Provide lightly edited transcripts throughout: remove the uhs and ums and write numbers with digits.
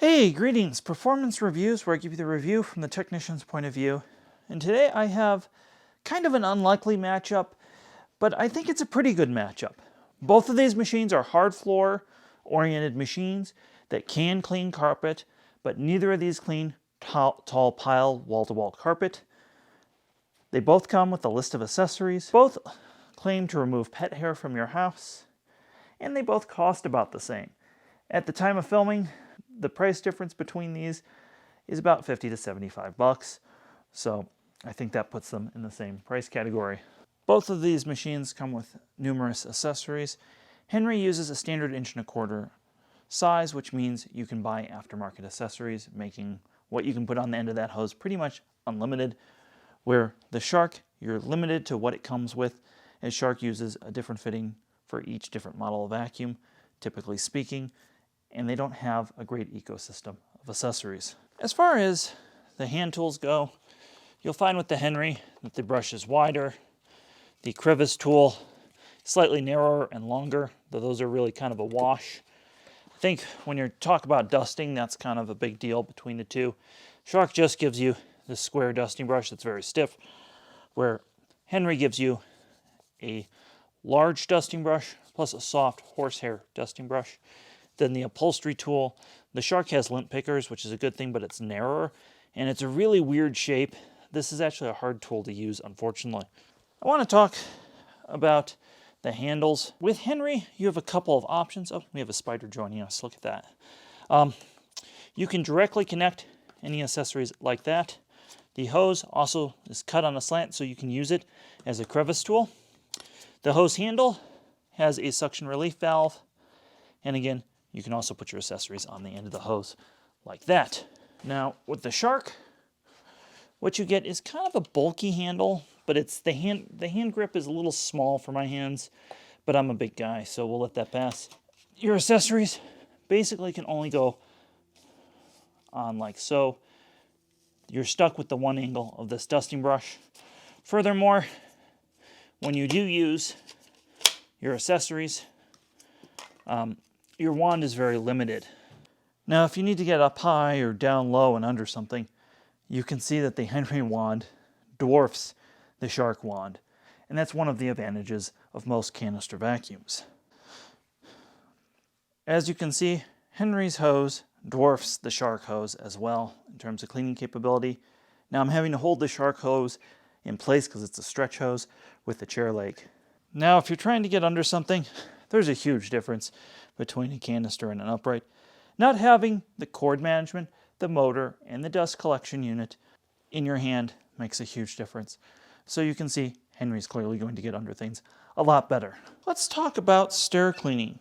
Hey, greetings, Performance Reviews, where I give you the review from the technician's point of view. And today I have kind of an unlikely matchup, but I think it's a pretty good matchup. Both of these machines are hard floor oriented machines that can clean carpet, but neither of these clean tall pile wall-to-wall carpet. They both come with a list of accessories. Both claim to remove pet hair from your house, and they both cost about the same. At the time of filming, the price difference between these is about 50 to 75 bucks. So I think that puts them in the same price category. Both of these machines come with numerous accessories. Henry uses a standard 1.25" size, which means you can buy aftermarket accessories, making what you can put on the end of that hose pretty much unlimited. Where the Shark, you're limited to what it comes with, as Shark uses a different fitting for each different model of vacuum, typically speaking, and they don't have a great ecosystem of accessories. As far as the hand tools go, you'll find with the Henry that the brush is wider, the crevice tool slightly narrower and longer, though those are really kind of a wash. I think when you talk about dusting, that's kind of a big deal between the two. Shark just gives you this square dusting brush that's very stiff, where Henry gives you a large dusting brush plus a soft horsehair dusting brush. Then the upholstery tool, the Shark has lint pickers, which is a good thing, but it's narrower, and it's a really weird shape. This is actually a hard tool to use, unfortunately. I want to talk about the handles. With Henry, you have a couple of options. Oh, we have a spider joining us. Look at that. You can directly connect any accessories like that. The hose also is cut on a slant, so you can use it as a crevice tool. The hose handle has a suction relief valve, and again, you can also put your accessories on the end of the hose like that. Now, with the Shark, what you get is kind of a bulky handle, but it's the hand grip is a little small for my hands, but I'm a big guy, so we'll let that pass. Your accessories basically can only go on like so. You're stuck with the one angle of this dusting brush. Furthermore, when you do use your accessories, your wand is very limited. Now, if you need to get up high or down low and under something, you can see that the Henry wand dwarfs the Shark wand. And that's one of the advantages of most canister vacuums. As you can see, Henry's hose dwarfs the Shark hose as well in terms of cleaning capability. Now I'm having to hold the Shark hose in place because it's a stretch hose with the chair leg. Now, if you're trying to get under something, there's a huge difference between a canister and an upright. Not having the cord management, the motor, and the dust collection unit in your hand makes a huge difference. So you can see Henry's clearly going to get under things a lot better. Let's talk about stair cleaning,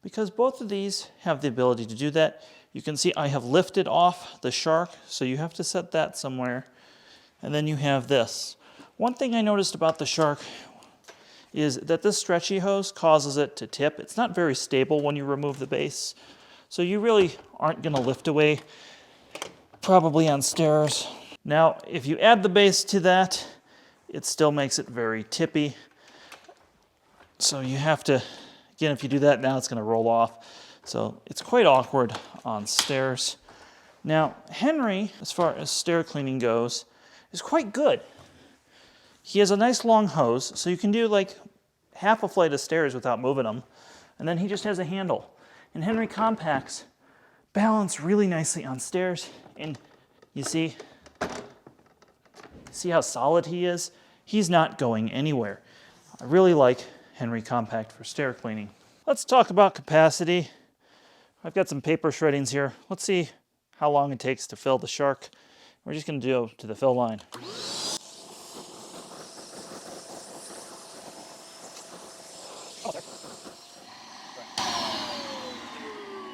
because both of these have the ability to do that. You can see I have lifted off the Shark, so you have to set that somewhere. And then you have this. One thing I noticed about the Shark is that this stretchy hose causes it to tip. It's not very stable when you remove the base. So you really aren't going to lift away, probably on stairs. Now, if you add the base to that, it still makes it very tippy. So you have to, again, if you do that now, it's going to roll off. So it's quite awkward on stairs. Now, Henry, as far as stair cleaning goes, is quite good. He has a nice long hose, so you can do like half a flight of stairs without moving them. And then he just has a handle. And Henry compacts balance really nicely on stairs. And you see how solid he is? He's not going anywhere. I really like Henry Compact for stair cleaning. Let's talk about capacity. I've got some paper shreddings here. Let's see how long it takes to fill the Shark. We're just going to go to the fill line.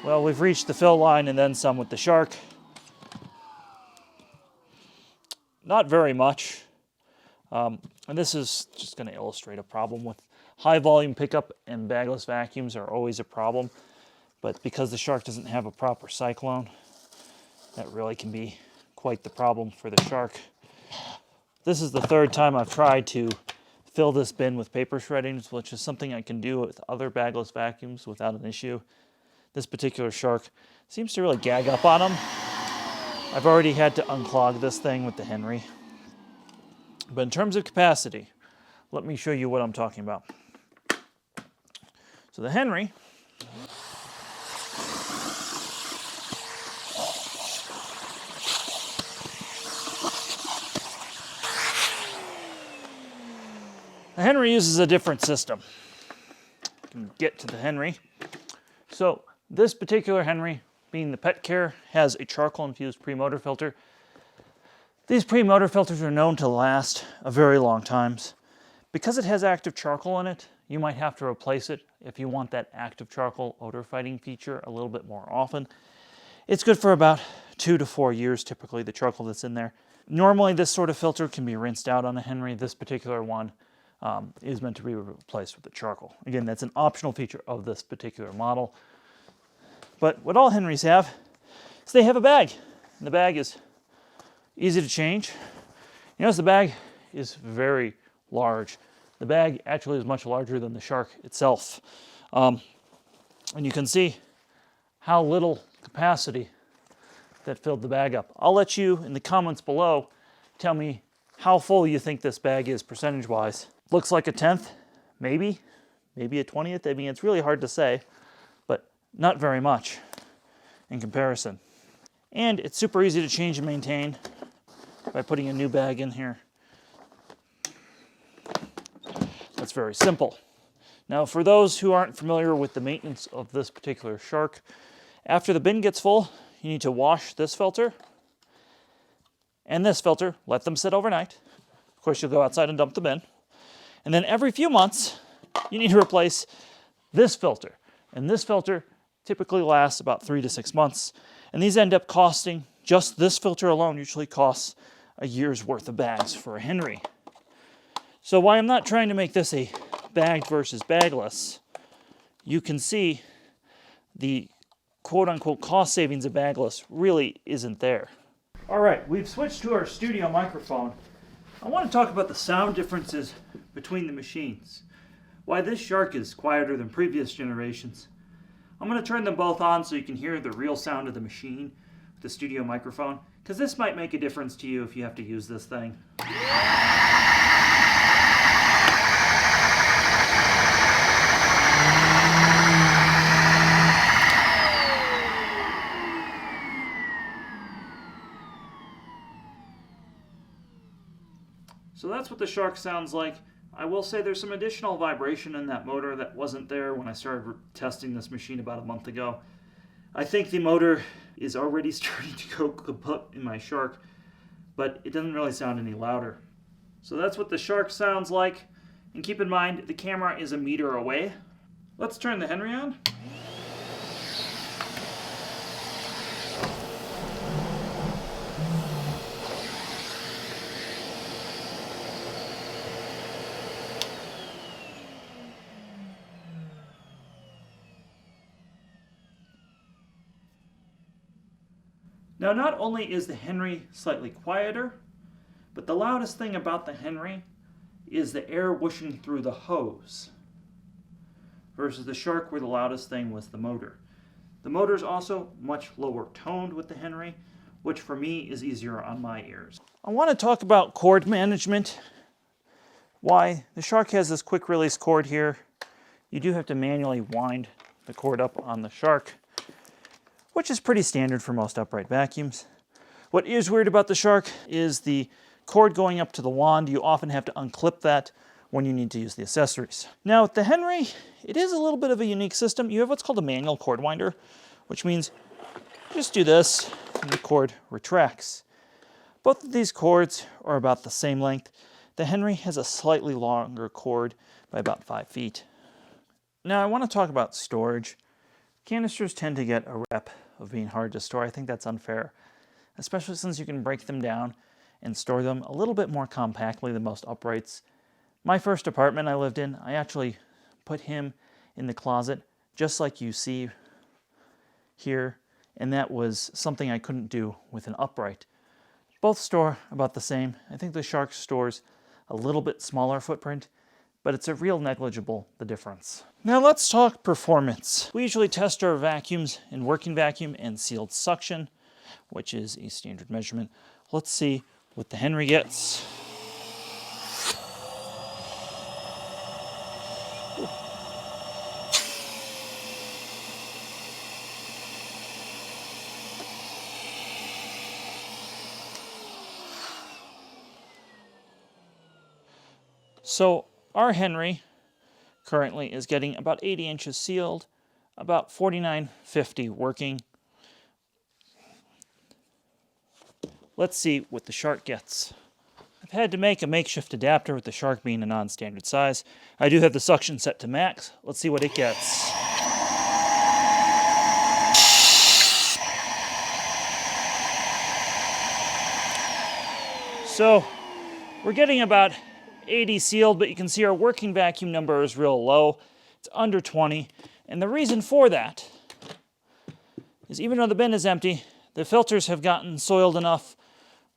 Well, we've reached the fill line and then some with the Shark. Not very much. And this is just going to illustrate a problem with high volume pickup, and bagless vacuums are always a problem. But because the Shark doesn't have a proper cyclone, that really can be quite the problem for the Shark. This is the third time I've tried to fill this bin with paper shreddings, which is something I can do with other bagless vacuums without an issue. This particular Shark Seems to really gag up on them. I've already had to unclog this thing with the Henry. But in terms of capacity, let me show you what I'm talking about. So the Henry uses a different system. You can get to the Henry. So this particular Henry, being the PETCARE, has a charcoal-infused pre-motor filter. These pre-motor filters are known to last a very long time. Because it has active charcoal in it, you might have to replace it if you want that active charcoal odor fighting feature a little bit more often. It's good for about 2 to 4 years, typically, the charcoal that's in there. Normally, this sort of filter can be rinsed out on a Henry. This particular one is meant to be replaced with the charcoal. Again, that's an optional feature of this particular model. But what all Henrys have is they have a bag. And the bag is easy to change. You notice the bag is very large. The bag actually is much larger than the Shark itself. And you can see how little capacity that filled the bag up. I'll let you, in the comments below, tell me how full you think this bag is percentage-wise. Looks like a 10th, maybe a 20th. I mean, it's really hard to say, but not very much in comparison. And it's super easy to change and maintain by putting a new bag in here. That's very simple. Now, for those who aren't familiar with the maintenance of this particular Shark, after the bin gets full, you need to wash this filter and this filter, let them sit overnight. Of course, you'll go outside and dump the bin. And then every few months, you need to replace this filter. And this filter typically lasts about 3 to 6 months. And these end up costing, just this filter alone usually costs a year's worth of bags for a Henry. So while I'm not trying to make this a bagged versus bagless, you can see the quote-unquote cost savings of bagless really isn't there. All right, we've switched to our studio microphone. I want to talk about the sound differences between the machines. Why this Shark is quieter than previous generations. I'm going to turn them both on so you can hear the real sound of the machine with the studio microphone, because this might make a difference to you if you have to use this thing. So that's what the Shark sounds like. I will say there's some additional vibration in that motor that wasn't there when I started testing this machine about a month ago. I think the motor is already starting to go kaput in my Shark, but it doesn't really sound any louder. So that's what the Shark sounds like. And keep in mind, the camera is a meter away. Let's turn the Henry on. Now, not only is the Henry slightly quieter, but the loudest thing about the Henry is the air whooshing through the hose, versus the Shark where the loudest thing was the motor. The motor is also much lower toned with the Henry, which for me is easier on my ears. I want to talk about cord management. Why the Shark has this quick release cord here. You do have to manually wind the cord up on the Shark, which is pretty standard for most upright vacuums. What is weird about the Shark is the cord going up to the wand. You often have to unclip that when you need to use the accessories. Now with the Henry, it is a little bit of a unique system. You have what's called a manual cord winder, which means you just do this and the cord retracts. Both of these cords are about the same length. The Henry has a slightly longer cord by about 5 feet. Now I want to talk about storage. Canisters tend to get a rep of being hard to store. I think that's unfair, especially since you can break them down and store them a little bit more compactly than most uprights. My first apartment I lived in, I actually put him in the closet, just like you see here, and that was something I couldn't do with an upright. Both store about the same. I think the Shark stores a little bit smaller footprint, but it's a real negligible, the difference. Now let's talk performance. We usually test our vacuums in working vacuum and sealed suction, which is a standard measurement. Let's see what the Henry gets. So our Henry currently is getting about 80 inches sealed, about 49.50 working. Let's see what the Shark gets. I've had to make a makeshift adapter with the Shark being a non-standard size. I do have the suction set to max. Let's see what it gets. So we're getting about 80 sealed, but you can see our working vacuum number is real low. It's under 20. And the reason for that is even though the bin is empty, the filters have gotten soiled enough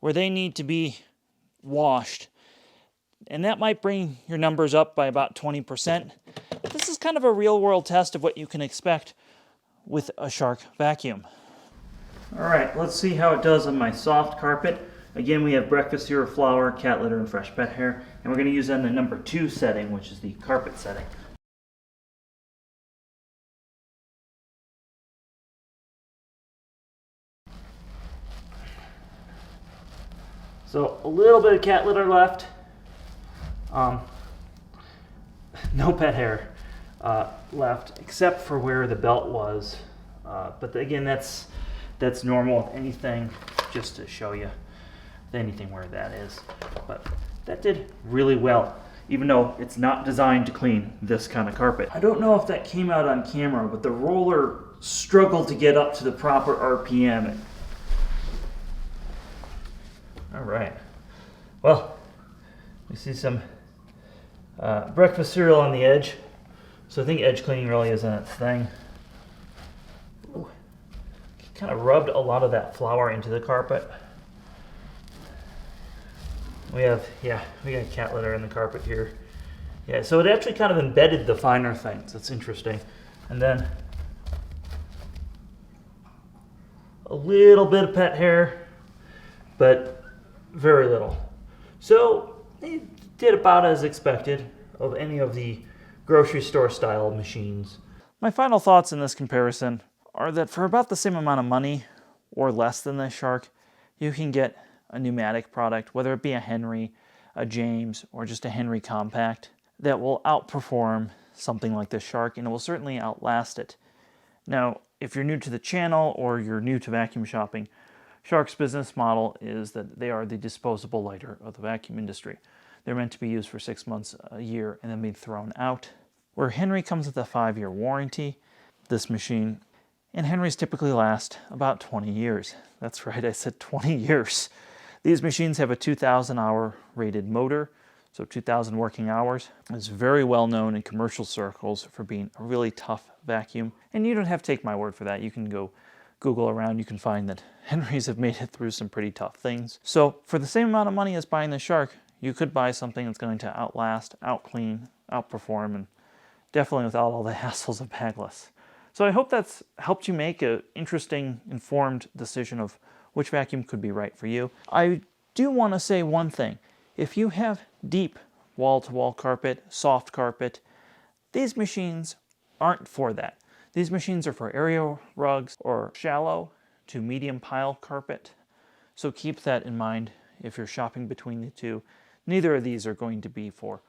where they need to be washed. And that might bring your numbers up by about 20%. But this is kind of a real world test of what you can expect with a Shark vacuum. All right, let's see how it does on my soft carpet. Again, we have breakfast cereal, flour, cat litter, and fresh pet hair. And we're going to use that in the number 2 setting, which is the carpet setting. So a little bit of cat litter left. No pet hair left, except for where the belt was. But again, that's normal with anything, just to show you anything where that is. But that did really well, even though it's not designed to clean this kind of carpet. I don't know if that came out on camera, but the roller struggled to get up to the proper RPM. All right. Well, we see some breakfast cereal on the edge. So I think edge cleaning really isn't its thing. Ooh. Kind of rubbed a lot of that flour into the carpet. We got cat litter in the carpet here. Yeah, so it actually kind of embedded the finer things. That's interesting. And then a little bit of pet hair, but very little. So it did about as expected of any of the grocery store style machines. My final thoughts in this comparison are that for about the same amount of money or less than this Shark, you can get a pneumatic product, whether it be a Henry, a James, or just a Henry compact, that will outperform something like this Shark, and it will certainly outlast it. Now, if you're new to the channel or you're new to vacuum shopping, Shark's business model is that they are the disposable lighter of the vacuum industry. They're meant to be used for 6 months, a year, and then be thrown out. Where Henry comes with a 5-year warranty, this machine and Henrys typically last about 20 years. That's right, I said 20 years. These machines have a 2,000 hour rated motor, so 2,000 working hours. It's very well known in commercial circles for being a really tough vacuum. And you don't have to take my word for that. You can go Google around, you can find that Henrys have made it through some pretty tough things. So for the same amount of money as buying the Shark, you could buy something that's going to outlast, outclean, outperform, and definitely without all the hassles of bagless. So I hope that's helped you make an interesting, informed decision of which vacuum could be right for you. I do want to say one thing. If you have deep wall-to-wall carpet, soft carpet, these machines aren't for that. These machines are for area rugs or shallow to medium pile carpet. So keep that in mind if you're shopping between the two. Neither of these are going to be for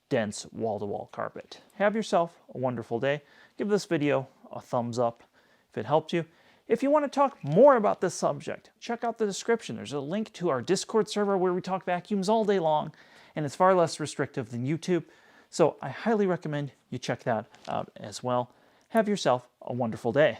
dense wall-to-wall carpet. Have yourself a wonderful day. Give this video a thumbs up if it helped you. If you want to talk more about this subject, check out the description. There's a link to our Discord server where we talk vacuums all day long, and it's far less restrictive than YouTube. So I highly recommend you check that out as well. Have yourself a wonderful day.